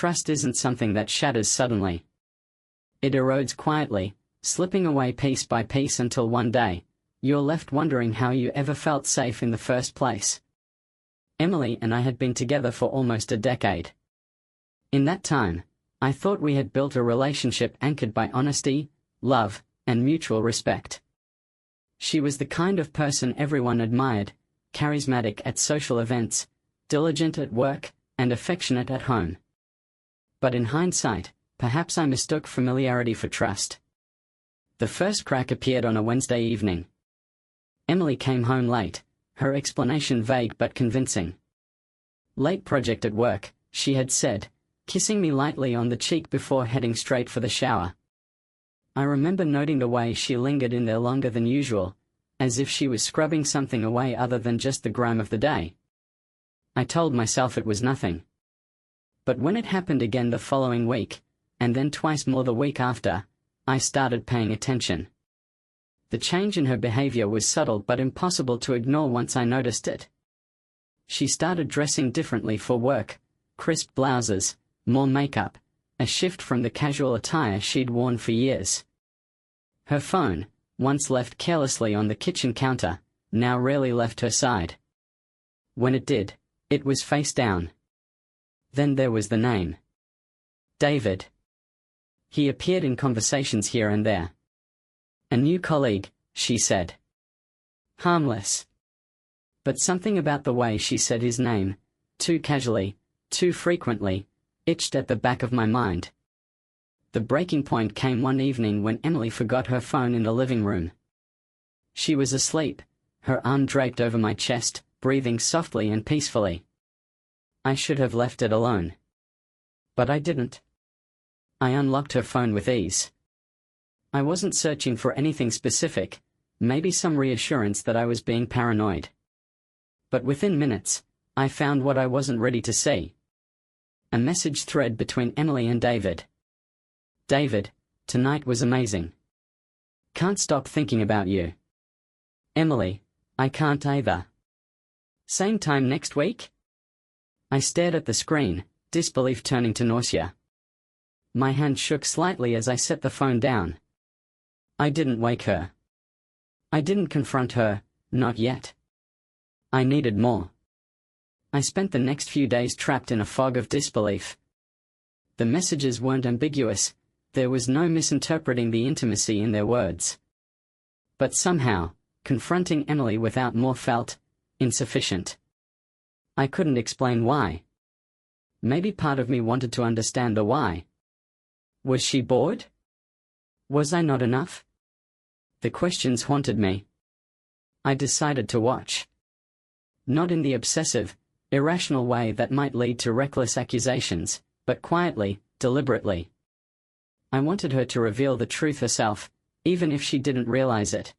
trust isn't something that shatters suddenly. It erodes quietly, slipping away piece by piece until one day, you're left wondering how you ever felt safe in the first place. Emily and I had been together for almost a decade. In that time, I thought we had built a relationship anchored by honesty, love, and mutual respect. She was the kind of person everyone admired, charismatic at social events, diligent at work, and affectionate at home. But in hindsight, perhaps I mistook familiarity for trust. The first crack appeared on a Wednesday evening. Emily came home late, her explanation vague but convincing. Late project at work, she had said, kissing me lightly on the cheek before heading straight for the shower. I remember noting the way she lingered in there longer than usual, as if she was scrubbing something away other than just the grime of the day. I told myself it was nothing. But when it happened again the following week, and then twice more the week after, I started paying attention. The change in her behavior was subtle but impossible to ignore once I noticed it. She started dressing differently for work, crisp blouses, more makeup, a shift from the casual attire she'd worn for years. Her phone, once left carelessly on the kitchen counter, now rarely left her side. When it did, it was face down. Then there was the name. David. He appeared in conversations here and there. A new colleague, she said. Harmless. But something about the way she said his name, too casually, too frequently, itched at the back of my mind. The breaking point came one evening when Emily forgot her phone in the living room. She was asleep, her arm draped over my chest, breathing softly and peacefully. I should have left it alone. But I didn't. I unlocked her phone with ease. I wasn't searching for anything specific, maybe some reassurance that I was being paranoid. But within minutes, I found what I wasn't ready to see. A message thread between Emily and David. David, tonight was amazing. Can't stop thinking about you. Emily, I can't either. Same time next week? I stared at the screen, disbelief turning to nausea. My hand shook slightly as I set the phone down. I didn't wake her. I didn't confront her, not yet. I needed more. I spent the next few days trapped in a fog of disbelief. The messages weren't ambiguous, there was no misinterpreting the intimacy in their words. But somehow, confronting Emily without more felt insufficient. I couldn't explain why. Maybe part of me wanted to understand the why. Was she bored? Was I not enough? The questions haunted me. I decided to watch. Not in the obsessive, irrational way that might lead to reckless accusations, but quietly, deliberately. I wanted her to reveal the truth herself, even if she didn't realize it.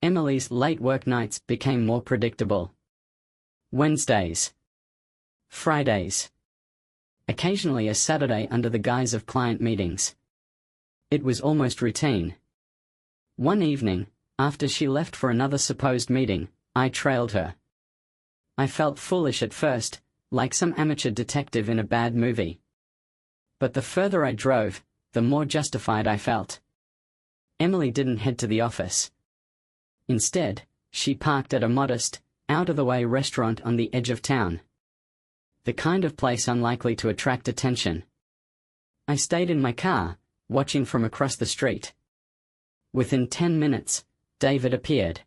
Emily's late work nights became more predictable. Wednesdays. Fridays. Occasionally a Saturday under the guise of client meetings. It was almost routine. One evening, after she left for another supposed meeting, I trailed her. I felt foolish at first, like some amateur detective in a bad movie. But the further I drove, the more justified I felt. Emily didn't head to the office. Instead, she parked at a modest, out-of-the-way restaurant on the edge of town. The kind of place unlikely to attract attention. I stayed in my car, watching from across the street. Within 10 minutes, David appeared.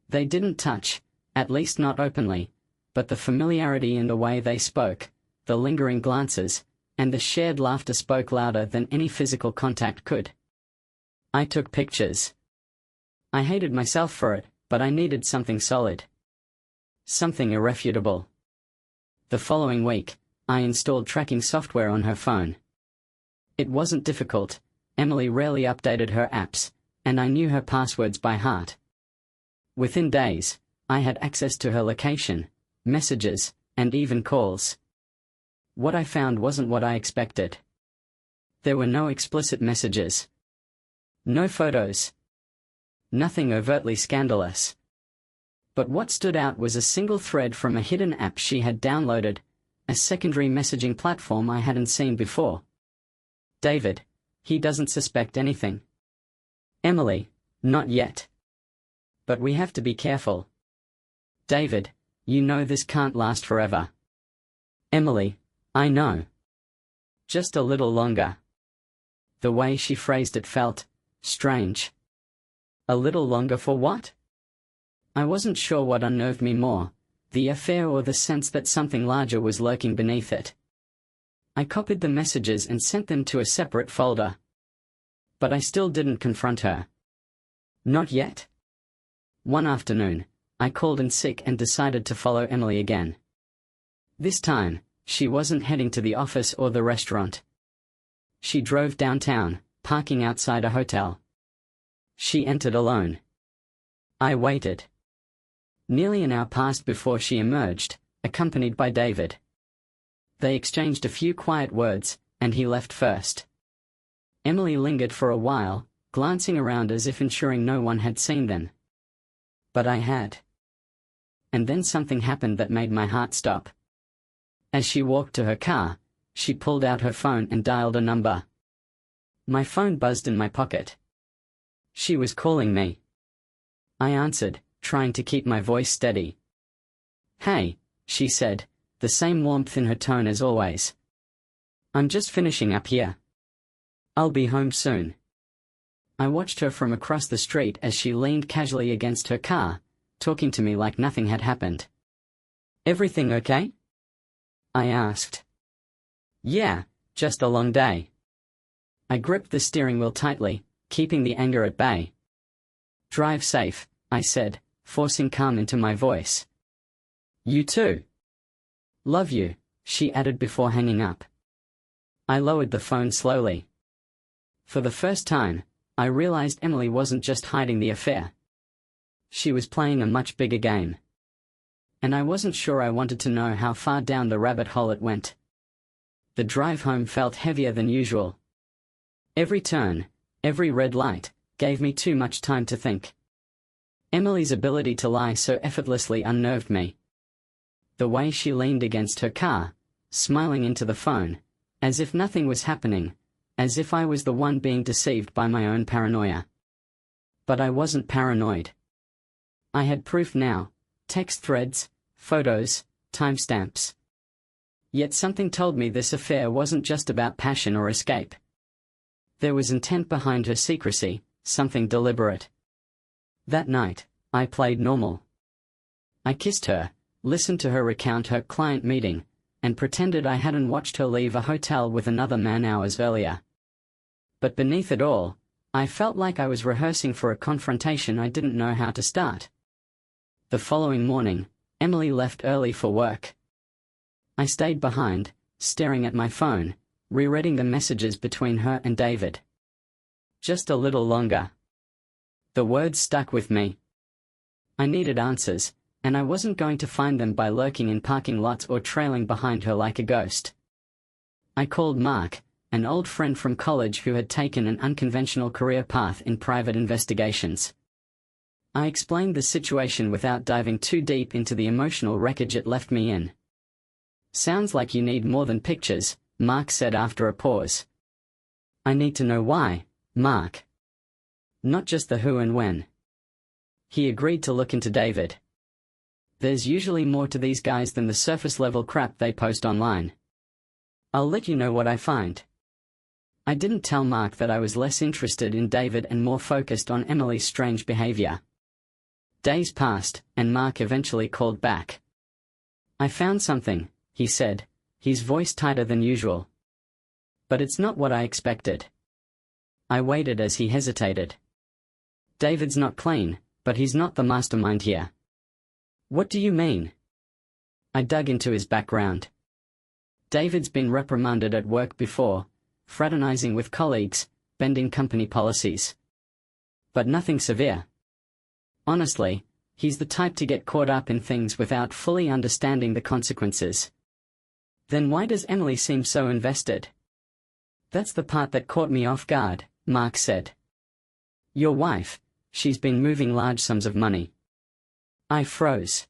They didn't touch, at least not openly, but the familiarity in the way they spoke, the lingering glances, and the shared laughter spoke louder than any physical contact could. I took pictures. I hated myself for it, but I needed something solid. Something irrefutable. The following week, I installed tracking software on her phone. It wasn't difficult, Emily rarely updated her apps, and I knew her passwords by heart. Within days, I had access to her location, messages, and even calls. What I found wasn't what I expected. There were no explicit messages. No photos. Nothing overtly scandalous. But what stood out was a single thread from a hidden app she had downloaded, a secondary messaging platform I hadn't seen before. David, he doesn't suspect anything. Emily, not yet. But we have to be careful. David, you know this can't last forever. Emily, I know. Just a little longer. The way she phrased it felt strange. A little longer for what? I wasn't sure what unnerved me more, the affair or the sense that something larger was lurking beneath it. I copied the messages and sent them to a separate folder. But I still didn't confront her. Not yet. One afternoon, I called in sick and decided to follow Emily again. This time, she wasn't heading to the office or the restaurant. She drove downtown, parking outside a hotel. She entered alone. I waited. Nearly an hour passed before she emerged, accompanied by David. They exchanged a few quiet words, and he left first. Emily lingered for a while, glancing around as if ensuring no one had seen them. But I had. And then something happened that made my heart stop. As she walked to her car, she pulled out her phone and dialed a number. My phone buzzed in my pocket. She was calling me. I answered, trying to keep my voice steady. Hey, she said, the same warmth in her tone as always. I'm just finishing up here. I'll be home soon. I watched her from across the street as she leaned casually against her car, talking to me like nothing had happened. Everything okay? I asked. Yeah, just a long day. I gripped the steering wheel tightly, keeping the anger at bay. Drive safe, I said, forcing calm into my voice. You too. Love you, she added before hanging up. I lowered the phone slowly. For the first time, I realized Emily wasn't just hiding the affair. She was playing a much bigger game. And I wasn't sure I wanted to know how far down the rabbit hole it went. The drive home felt heavier than usual. Every turn, every red light, gave me too much time to think. Emily's ability to lie so effortlessly unnerved me. The way she leaned against her car, smiling into the phone, as if nothing was happening, as if I was the one being deceived by my own paranoia. But I wasn't paranoid. I had proof now, text threads, photos, timestamps. Yet something told me this affair wasn't just about passion or escape. There was intent behind her secrecy, something deliberate. That night, I played normal. I kissed her, listened to her recount her client meeting, and pretended I hadn't watched her leave a hotel with another man hours earlier. But beneath it all, I felt like I was rehearsing for a confrontation I didn't know how to start. The following morning, Emily left early for work. I stayed behind, staring at my phone, rereading the messages between her and David. Just a little longer. The words stuck with me. I needed answers, and I wasn't going to find them by lurking in parking lots or trailing behind her like a ghost. I called Mark, an old friend from college who had taken an unconventional career path in private investigations. I explained the situation without diving too deep into the emotional wreckage it left me in. Sounds like you need more than pictures, Mark said after a pause. I need to know why, Mark. Not just the who and when. He agreed to look into David. There's usually more to these guys than the surface-level crap they post online. I'll let you know what I find. I didn't tell Mark that I was less interested in David and more focused on Emily's strange behavior. Days passed, and Mark eventually called back. I found something, he said, his voice tighter than usual. But it's not what I expected. I waited as he hesitated. David's not clean, but he's not the mastermind here. What do you mean? I dug into his background. David's been reprimanded at work before, fraternizing with colleagues, bending company policies. But nothing severe. Honestly, he's the type to get caught up in things without fully understanding the consequences. Then why does Emily seem so invested? That's the part that caught me off guard, Mark said. Your wife, she's been moving large sums of money. I froze.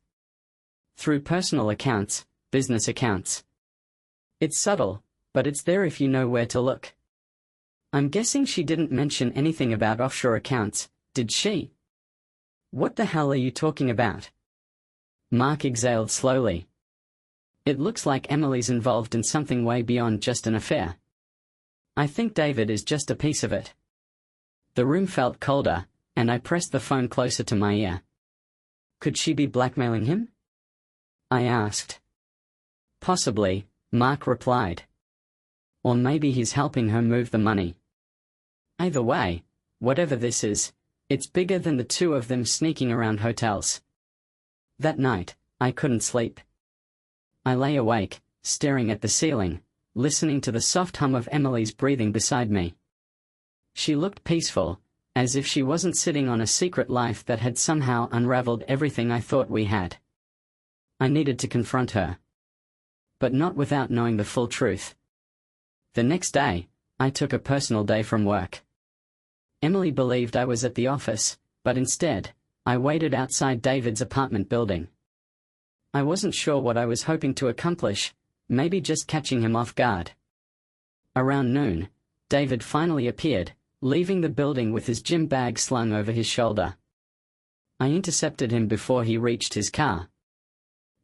Through personal accounts, business accounts. It's subtle, but it's there if you know where to look. I'm guessing she didn't mention anything about offshore accounts, did she? What the hell are you talking about? Mark exhaled slowly. It looks like Emily's involved in something way beyond just an affair. I think David is just a piece of it. The room felt colder, and I pressed the phone closer to my ear. Could she be blackmailing him? I asked. Possibly, Mark replied. Or maybe he's helping her move the money. Either way, whatever this is, it's bigger than the two of them sneaking around hotels. That night, I couldn't sleep. I lay awake, staring at the ceiling, listening to the soft hum of Emily's breathing beside me. She looked peaceful, as if she wasn't sitting on a secret life that had somehow unraveled everything I thought we had. I needed to confront her. But not without knowing the full truth. The next day, I took a personal day from work. Emily believed I was at the office, but instead, I waited outside David's apartment building. I wasn't sure what I was hoping to accomplish, maybe just catching him off guard. Around noon, David finally appeared, leaving the building with his gym bag slung over his shoulder. I intercepted him before he reached his car.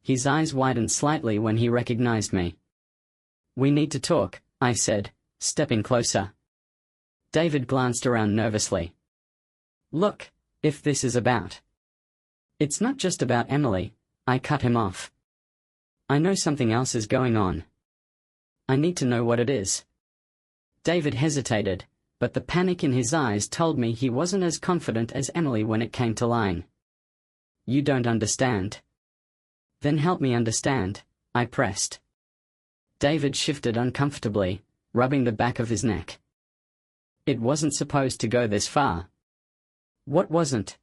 His eyes widened slightly when he recognized me. "We need to talk," I said, stepping closer. David glanced around nervously. "Look, if this is about..." "It's not just about Emily," I cut him off. "I know something else is going on. I need to know what it is." David hesitated, but the panic in his eyes told me he wasn't as confident as Emily when it came to lying. "You don't understand." "Then help me understand," I pressed. David shifted uncomfortably, rubbing the back of his neck. "It wasn't supposed to go this far." "What wasn't?"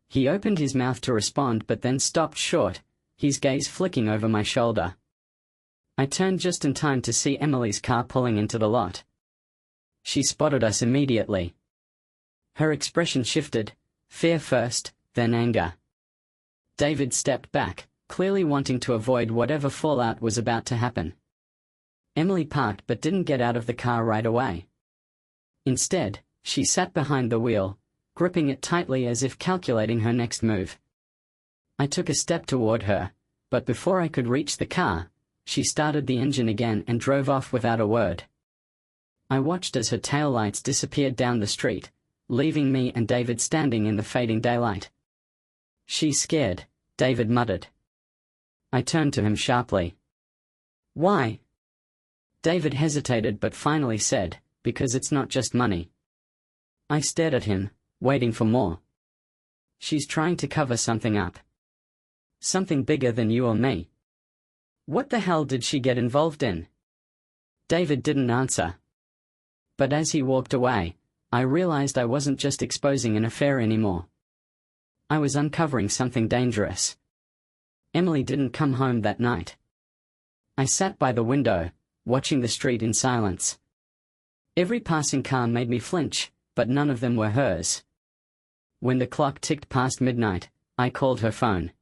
He opened his mouth to respond but then stopped short, his gaze flicking over my shoulder. I turned just in time to see Emily's car pulling into the lot. She spotted us immediately. Her expression shifted, fear first, then anger. David stepped back, clearly wanting to avoid whatever fallout was about to happen. Emily parked but didn't get out of the car right away. Instead, she sat behind the wheel, gripping it tightly as if calculating her next move. I took a step toward her, but before I could reach the car, she started the engine again and drove off without a word. I watched as her taillights disappeared down the street, leaving me and David standing in the fading daylight. "She's scared," David muttered. I turned to him sharply. "Why?" David hesitated but finally said, "Because it's not just money." I stared at him, waiting for more. "She's trying to cover something up. Something bigger than you or me." "What the hell did she get involved in?" David didn't answer. But as he walked away, I realized I wasn't just exposing an affair anymore. I was uncovering something dangerous. Emily didn't come home that night. I sat by the window, watching the street in silence. Every passing car made me flinch, but none of them were hers. When the clock ticked past midnight, I called her phone.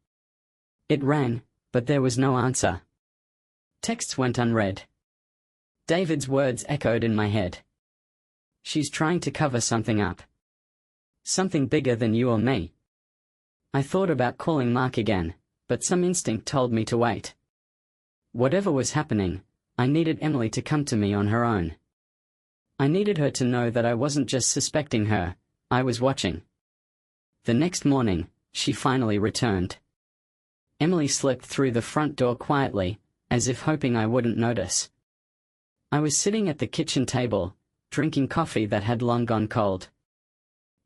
It rang, but there was no answer. Texts went unread. David's words echoed in my head. "She's trying to cover something up. Something bigger than you or me." I thought about calling Mark again, but some instinct told me to wait. Whatever was happening, I needed Emily to come to me on her own. I needed her to know that I wasn't just suspecting her, I was watching. The next morning, she finally returned. Emily slipped through the front door quietly, as if hoping I wouldn't notice. I was sitting at the kitchen table, drinking coffee that had long gone cold.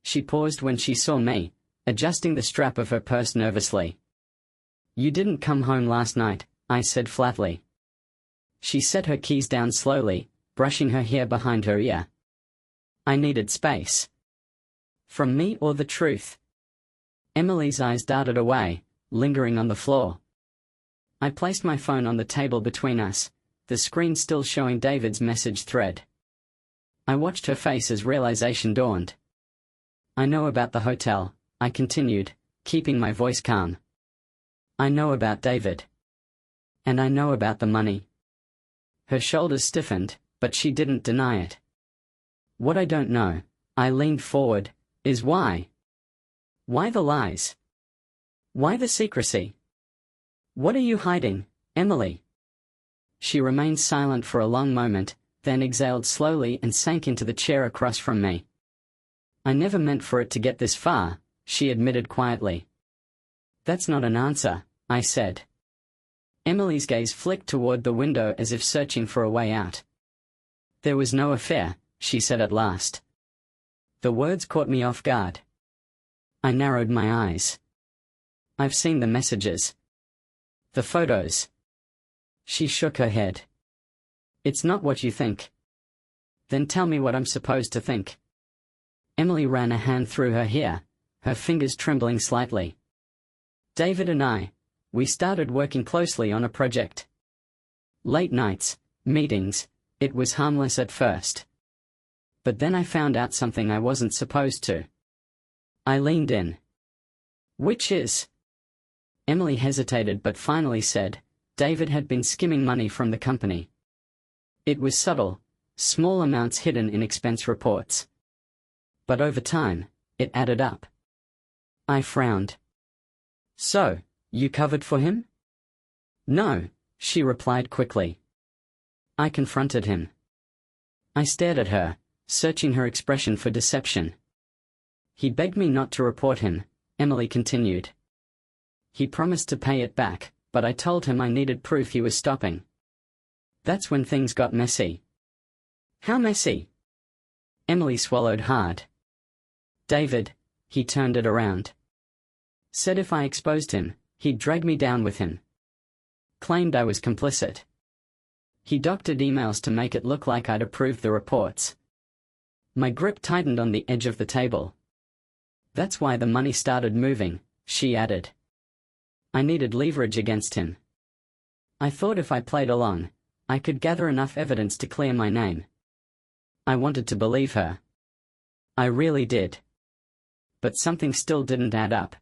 She paused when she saw me, adjusting the strap of her purse nervously. "You didn't come home last night," I said flatly. She set her keys down slowly, brushing her hair behind her ear. "I needed space." "From me or the truth?" Emily's eyes darted away, lingering on the floor. I placed my phone on the table between us, the screen still showing David's message thread. I watched her face as realization dawned. "I know about the hotel," I continued, keeping my voice calm. "I know about David. And I know about the money. Her shoulders stiffened, but she didn't deny it. What I don't know, I leaned forward, is why? Why the lies? Why the secrecy? What are you hiding, Emily? She remained silent for a long moment, then exhaled slowly and sank into the chair across from me. I never meant for it to get this far, she admitted quietly. That's not an answer, I said. Emily's gaze flicked toward the window as if searching for a way out. There was no affair, she said at last. The words caught me off guard. I narrowed my eyes. I've seen the messages. The photos. She shook her head. It's not what you think. Then tell me what I'm supposed to think. Emily ran a hand through her hair, her fingers trembling slightly. David and I, we started working closely on a project. Late nights, meetings, it was harmless at first. But then I found out something I wasn't supposed to. I leaned in. Which is? Emily hesitated but finally said, David had been skimming money from the company. It was subtle, small amounts hidden in expense reports. But over time, it added up. I frowned. So, you covered for him? No, she replied quickly. I confronted him. I stared at her, searching her expression for deception. He begged me not to report him, Emily continued. He promised to pay it back, but I told him I needed proof he was stopping. That's when things got messy. How messy? Emily swallowed hard. David, he turned it around. Said if I exposed him, he'd drag me down with him. Claimed I was complicit. He doctored emails to make it look like I'd approved the reports. My grip tightened on the edge of the table. That's why the money started moving, she added. I needed leverage against him. I thought if I played along, I could gather enough evidence to clear my name. I wanted to believe her. I really did. But something still didn't add up.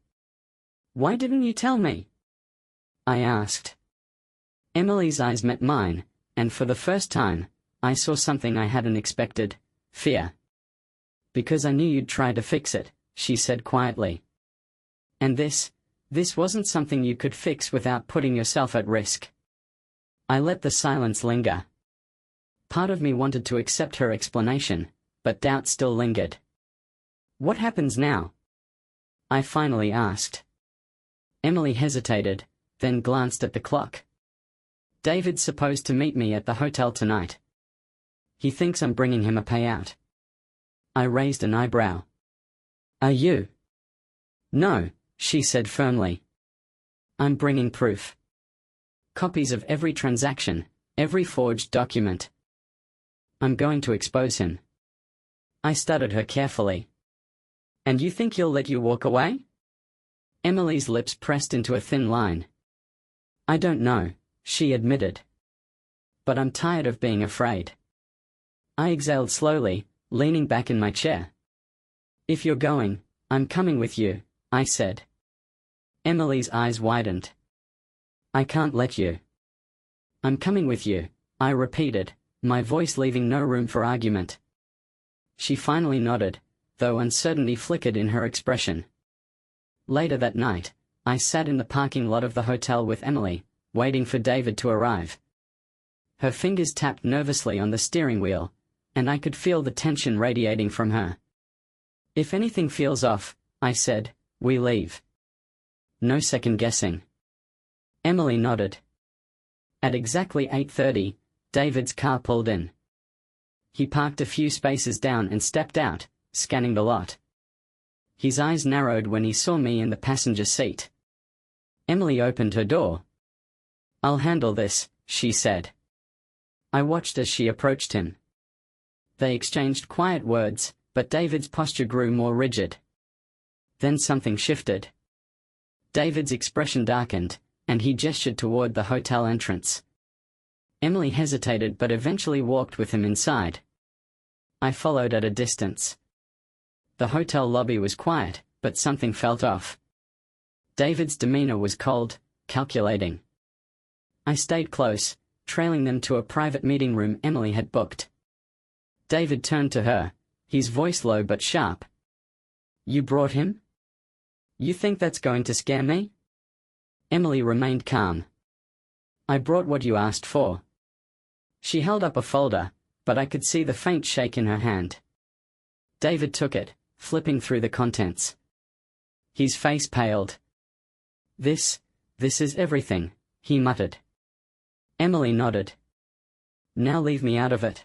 Why didn't you tell me? I asked. Emily's eyes met mine, and for the first time, I saw something I hadn't expected: fear. Because I knew you'd try to fix it, she said quietly. And this wasn't something you could fix without putting yourself at risk. I let the silence linger. Part of me wanted to accept her explanation, but doubt still lingered. What happens now? I finally asked. Emily hesitated, then glanced at the clock. David's supposed to meet me at the hotel tonight. He thinks I'm bringing him a payout. I raised an eyebrow. Are you? No, she said firmly. I'm bringing proof. Copies of every transaction, every forged document. I'm going to expose him. I studied her carefully. And you think he'll let you walk away? Emily's lips pressed into a thin line. I don't know, she admitted. But I'm tired of being afraid. I exhaled slowly, leaning back in my chair. If you're going, I'm coming with you, I said. Emily's eyes widened. I can't let you. I'm coming with you, I repeated, my voice leaving no room for argument. She finally nodded, though uncertainty flickered in her expression. Later that night, I sat in the parking lot of the hotel with Emily, waiting for David to arrive. Her fingers tapped nervously on the steering wheel, and I could feel the tension radiating from her. If anything feels off, I said, we leave. No second guessing. Emily nodded. At exactly 8:30, David's car pulled in. He parked a few spaces down and stepped out, scanning the lot. His eyes narrowed when he saw me in the passenger seat. Emily opened her door. I'll handle this, she said. I watched as she approached him. They exchanged quiet words, but David's posture grew more rigid. Then something shifted. David's expression darkened, and he gestured toward the hotel entrance. Emily hesitated but eventually walked with him inside. I followed at a distance. The hotel lobby was quiet, but something felt off. David's demeanor was cold, calculating. I stayed close, trailing them to a private meeting room Emily had booked. David turned to her, his voice low but sharp. "You brought him? You think that's going to scare me?" Emily remained calm. "I brought what you asked for." She held up a folder, but I could see the faint shake in her hand. David took it, flipping through the contents. His face paled. This is everything," he muttered. Emily nodded. "Now leave me out of it."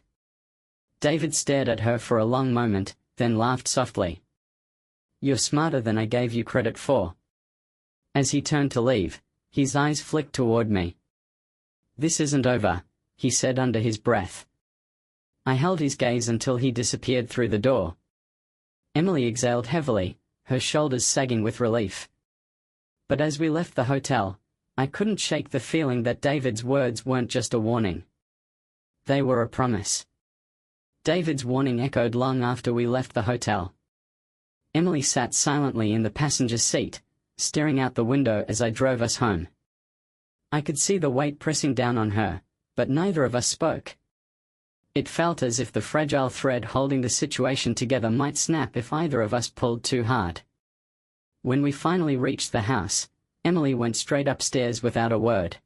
David stared at her for a long moment, then laughed softly. "You're smarter than I gave you credit for." As he turned to leave, his eyes flicked toward me. "This isn't over," he said under his breath. I held his gaze until he disappeared through the door. Emily exhaled heavily, her shoulders sagging with relief. But as we left the hotel, I couldn't shake the feeling that David's words weren't just a warning. They were a promise. David's warning echoed long after we left the hotel. Emily sat silently in the passenger seat, staring out the window as I drove us home. I could see the weight pressing down on her, but neither of us spoke. It felt as if the fragile thread holding the situation together might snap if either of us pulled too hard. When we finally reached the house, Emily went straight upstairs without a word.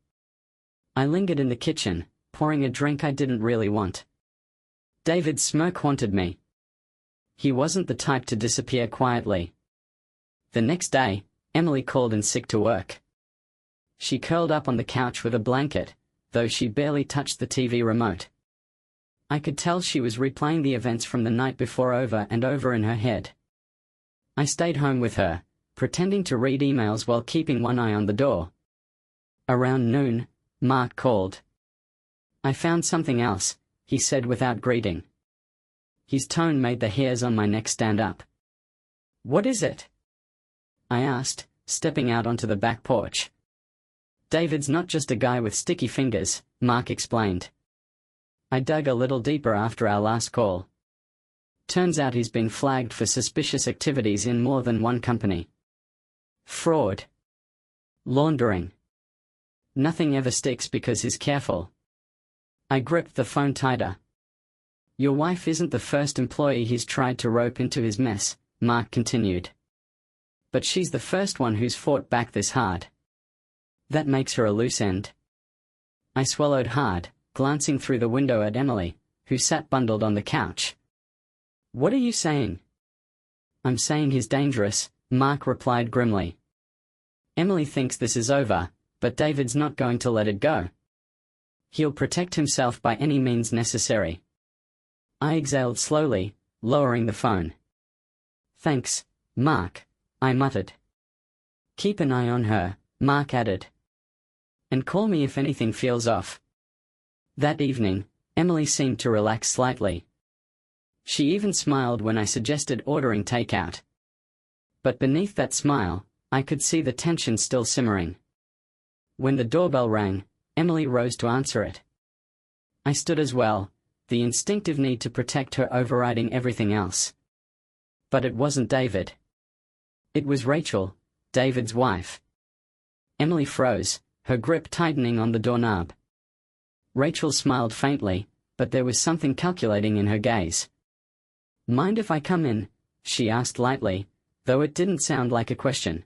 I lingered in the kitchen, pouring a drink I didn't really want. David's smirk haunted me. He wasn't the type to disappear quietly. The next day, Emily called in sick to work. She curled up on the couch with a blanket, though she barely touched the TV remote. I could tell she was replaying the events from the night before over and over in her head. I stayed home with her, pretending to read emails while keeping one eye on the door. Around noon, Mark called. "I found something else," he said without greeting. His tone made the hairs on my neck stand up. "What is it?" I asked, stepping out onto the back porch. "David's not just a guy with sticky fingers," Mark explained. I dug a little deeper after our last call. Turns out he's been flagged for suspicious activities in more than one company. Fraud. Laundering. Nothing ever sticks because he's careful. I gripped the phone tighter. "Your wife isn't the first employee he's tried to rope into his mess," Mark continued. "But she's the first one who's fought back this hard. That makes her a loose end." I swallowed hard, glancing through the window at Emily, who sat bundled on the couch. "What are you saying?" "I'm saying he's dangerous," Mark replied grimly. "Emily thinks this is over, but David's not going to let it go. He'll protect himself by any means necessary." I exhaled slowly, lowering the phone. "Thanks, Mark," I muttered. "Keep an eye on her," Mark added. "And call me if anything feels off." That evening, Emily seemed to relax slightly. She even smiled when I suggested ordering takeout. But beneath that smile, I could see the tension still simmering. When the doorbell rang, Emily rose to answer it. I stood as well, the instinctive need to protect her overriding everything else. But it wasn't David. It was Rachel, David's wife. Emily froze, her grip tightening on the doorknob. Rachel smiled faintly, but there was something calculating in her gaze. "Mind if I come in?" she asked lightly, though it didn't sound like a question.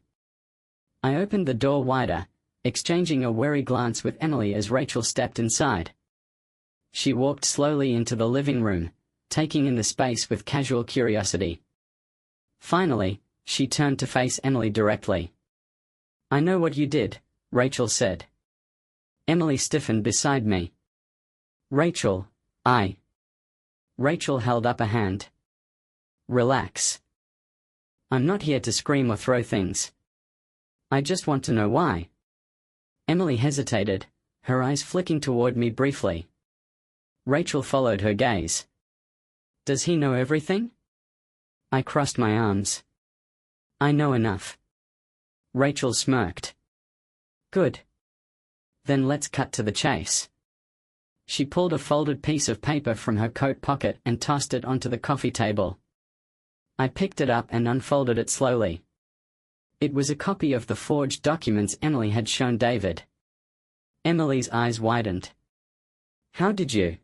I opened the door wider, exchanging a wary glance with Emily as Rachel stepped inside. She walked slowly into the living room, taking in the space with casual curiosity. Finally, she turned to face Emily directly. "I know what you did," Rachel said. Emily stiffened beside me. "Rachel, Rachel held up a hand. "Relax. I'm not here to scream or throw things. I just want to know why." Emily hesitated, her eyes flicking toward me briefly. Rachel followed her gaze. "Does he know everything?" I crossed my arms. "I know enough." Rachel smirked. "Good. Then let's cut to the chase." She pulled a folded piece of paper from her coat pocket and tossed it onto the coffee table. I picked it up and unfolded it slowly. It was a copy of the forged documents Emily had shown David. Emily's eyes widened. How did you?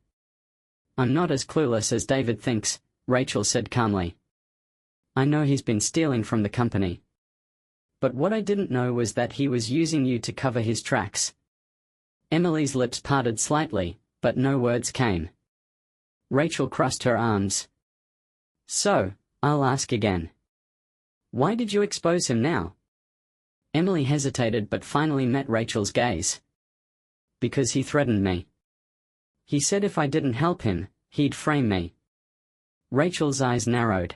I'm not as clueless as David thinks, Rachel said calmly. I know he's been stealing from the company. But what I didn't know was that he was using you to cover his tracks. Emily's lips parted slightly, but no words came. Rachel crossed her arms. So, I'll ask again. Why did you expose him now? Emily hesitated but finally met Rachel's gaze. Because he threatened me. He said if I didn't help him, he'd frame me. Rachel's eyes narrowed.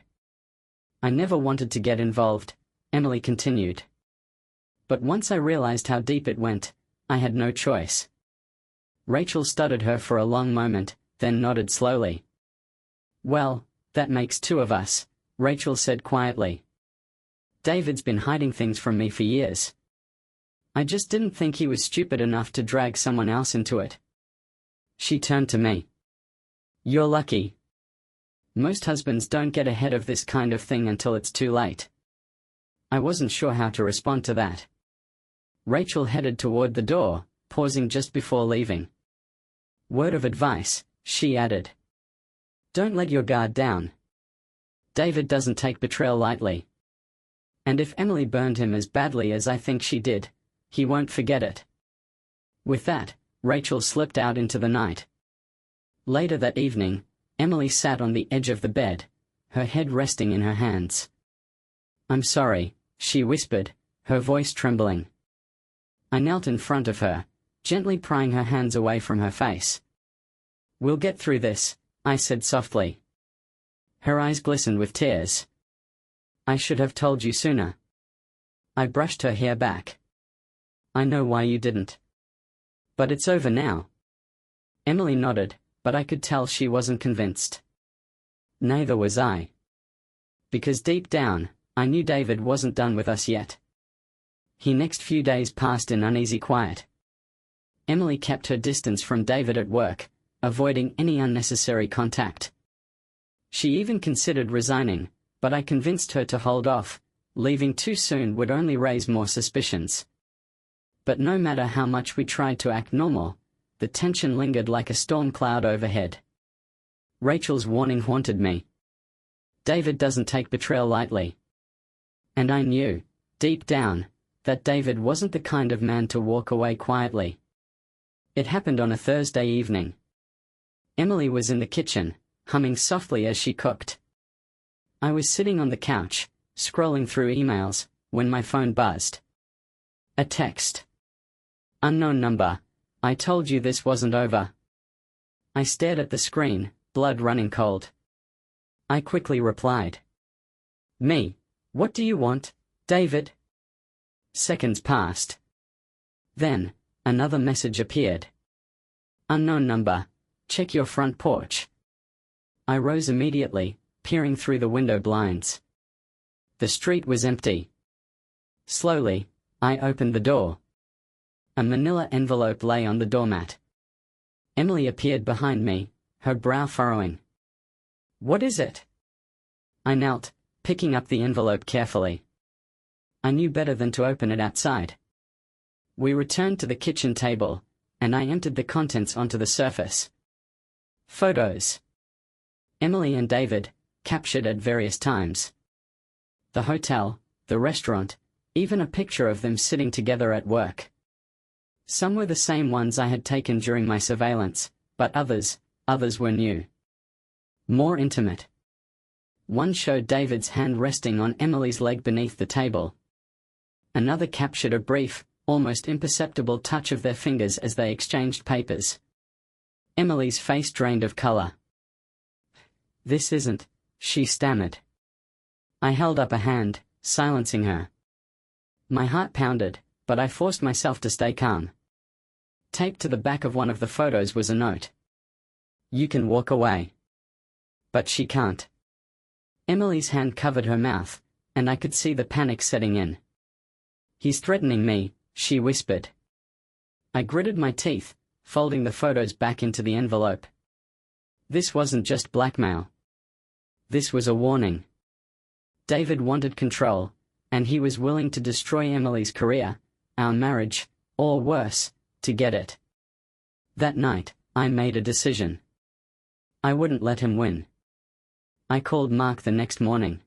I never wanted to get involved, Emily continued. But once I realized how deep it went, I had no choice. Rachel studied her for a long moment, then nodded slowly. Well, that makes two of us, Rachel said quietly. David's been hiding things from me for years. I just didn't think he was stupid enough to drag someone else into it. She turned to me. You're lucky. Most husbands don't get ahead of this kind of thing until it's too late. I wasn't sure how to respond to that. Rachel headed toward the door, pausing just before leaving. Word of advice, she added. Don't let your guard down. David doesn't take betrayal lightly. And if Emily burned him as badly as I think she did, he won't forget it. With that, Rachel slipped out into the night. Later that evening, Emily sat on the edge of the bed, her head resting in her hands. I'm sorry, she whispered, her voice trembling. I knelt in front of her, gently prying her hands away from her face. We'll get through this, I said softly. Her eyes glistened with tears. I should have told you sooner. I brushed her hair back. I know why you didn't. But it's over now. Emily nodded, but I could tell she wasn't convinced. Neither was I. Because deep down, I knew David wasn't done with us yet. The next few days passed in uneasy quiet. Emily kept her distance from David at work, avoiding any unnecessary contact. She even considered resigning, but I convinced her to hold off. Leaving too soon would only raise more suspicions. But no matter how much we tried to act normal, the tension lingered like a storm cloud overhead. Rachel's warning haunted me. David doesn't take betrayal lightly. And I knew, deep down, that David wasn't the kind of man to walk away quietly. It happened on a Thursday evening. Emily was in the kitchen, humming softly as she cooked. I was sitting on the couch, scrolling through emails, when my phone buzzed. A text. Unknown number. I told you this wasn't over. I stared at the screen, blood running cold. I quickly replied. Me. What do you want, David? Seconds passed. Then, another message appeared. Unknown number. Check your front porch. I rose immediately, peering through the window blinds. The street was empty. Slowly, I opened the door. A manila envelope lay on the doormat. Emily appeared behind me, her brow furrowing. What is it? I knelt, picking up the envelope carefully. I knew better than to open it outside. We returned to the kitchen table, and I emptied the contents onto the surface. Photos. Emily and David, captured at various times. The hotel, the restaurant, even a picture of them sitting together at work. Some were the same ones I had taken during my surveillance, but others were new. More intimate. One showed David's hand resting on Emily's leg beneath the table. Another captured a brief, almost imperceptible touch of their fingers as they exchanged papers. Emily's face drained of color. This isn't, she stammered. I held up a hand, silencing her. My heart pounded, but I forced myself to stay calm. Taped to the back of one of the photos was a note. You can walk away. But she can't. Emily's hand covered her mouth, and I could see the panic setting in. He's threatening me, she whispered. I gritted my teeth, folding the photos back into the envelope. This wasn't just blackmail. This was a warning. David wanted control, and he was willing to destroy Emily's career, our marriage, or worse, to get it. That night, I made a decision. I wouldn't let him win. I called Mark the next morning.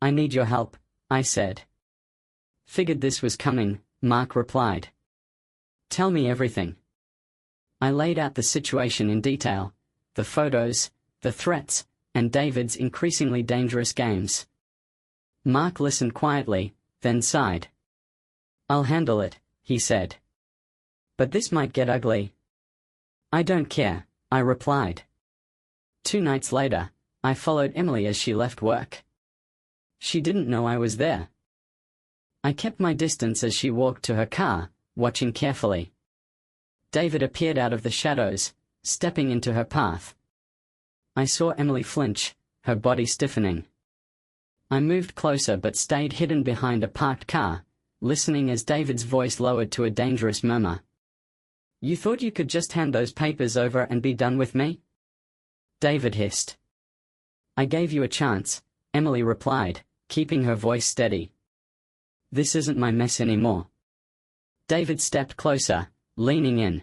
"I need your help," I said. "Figured this was coming," Mark replied. "Tell me everything." I laid out the situation in detail, the photos, the threats, and David's increasingly dangerous games. Mark listened quietly, then sighed. "I'll handle it," he said. "But this might get ugly." "I don't care," I replied. 2 nights later, I followed Emily as she left work. She didn't know I was there. I kept my distance as she walked to her car, watching carefully. David appeared out of the shadows, stepping into her path. I saw Emily flinch, her body stiffening. I moved closer but stayed hidden behind a parked car, listening as David's voice lowered to a dangerous murmur. "You thought you could just hand those papers over and be done with me?" David hissed. "I gave you a chance," Emily replied, keeping her voice steady. "This isn't my mess anymore." David stepped closer, leaning in.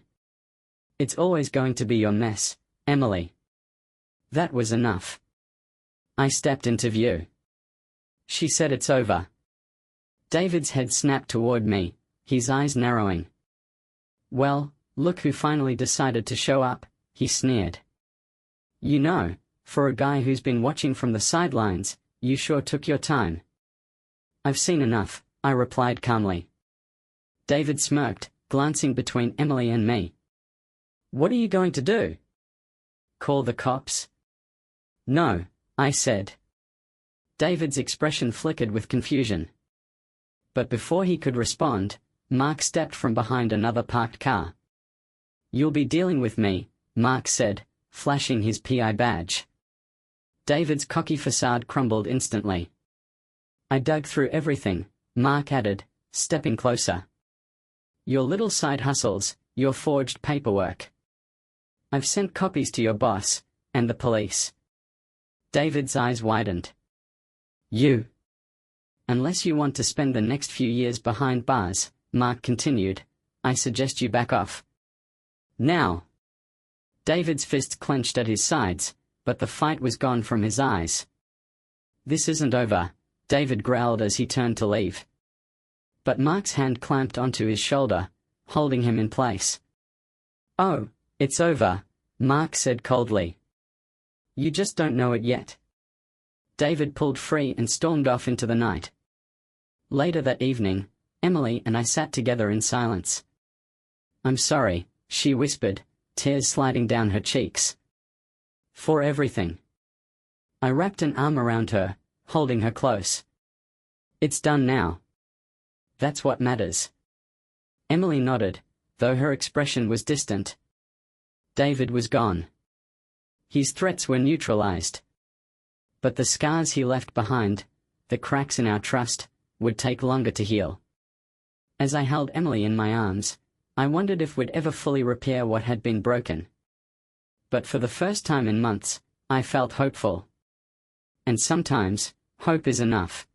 "It's always going to be your mess, Emily." That was enough. I stepped into view. She said, "It's over." David's head snapped toward me, his eyes narrowing. "Well, look who finally decided to show up," he sneered. "You know, for a guy who's been watching from the sidelines, you sure took your time." "I've seen enough," I replied calmly. David smirked, glancing between Emily and me. "What are you going to do? Call the cops?" "No," I said. David's expression flickered with confusion. But before he could respond, Mark stepped from behind another parked car. "You'll be dealing with me," Mark said, flashing his PI badge. David's cocky facade crumbled instantly. "I dug through everything," Mark added, stepping closer. "Your little side hustles, your forged paperwork. I've sent copies to your boss, and the police." David's eyes widened. "You? Unless you want to spend the next few years behind bars," Mark continued, "I suggest you back off. Now." David's fists clenched at his sides, but the fight was gone from his eyes. "This isn't over," David growled as he turned to leave. But Mark's hand clamped onto his shoulder, holding him in place. "Oh, it's over," Mark said coldly. "You just don't know it yet." David pulled free and stormed off into the night. Later that evening, Emily and I sat together in silence. "I'm sorry," she whispered, tears sliding down her cheeks. "For everything." I wrapped an arm around her, holding her close. "It's done now. That's what matters." Emily nodded, though her expression was distant. David was gone. His threats were neutralized. But the scars he left behind, the cracks in our trust, would take longer to heal. As I held Emily in my arms, I wondered if we'd ever fully repair what had been broken. But for the first time in months, I felt hopeful. And sometimes, hope is enough.